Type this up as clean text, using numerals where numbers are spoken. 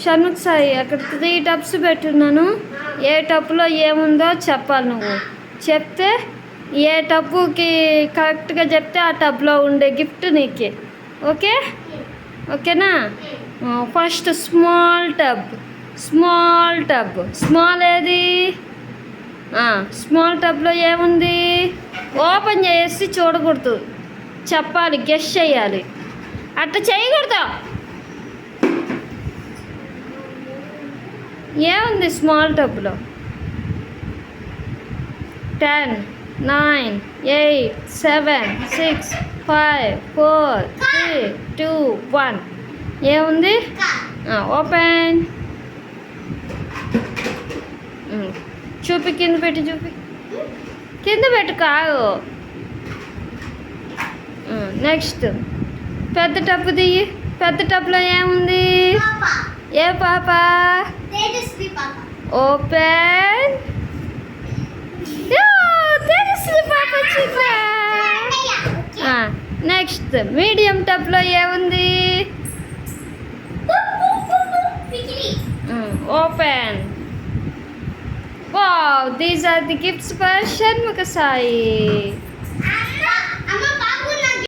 షణ్ముఖ్ సాయి అక్కడ 3 టబ్స్ పెట్టున్నాను. ఏ టబ్లో ఏముందో చెప్పాలి. నువ్వు చెప్తే ఏ టబ్బుకి కరెక్ట్గా చెప్తే ఆ టబ్లో ఉండే గిఫ్ట్ నీకే. ఓకే ఓకేనా? First small tub. స్మాల్ ఏది? స్మాల్ టబ్లో ఏముంది? ఓపెన్ చేసి చూడకూడదు, చెప్పాలి, గెస్ చేయాలి. అట్లా చేయకూడదు. ఏముంది స్మాల్ టబ్లో? 10, 9, 8, 7, 6, 5, 4, 3, 2, 1. ఏముంది? ఓపెన్. చూపి, కింద పెట్టి చూపి. కింద పెట్టు, కాదు. నెక్స్ట్ పెద్ద టబ్బు దియ్యి. పెద్ద టబ్లో ఏముంది? ఏ పాప? ఓపెన్. తేజస్వి పాప వచ్చిందా? నెక్స్ట్ మీడియం టబ్లో ఏముంది? Open. Wow, these are the gifts for Shanmukha Sai.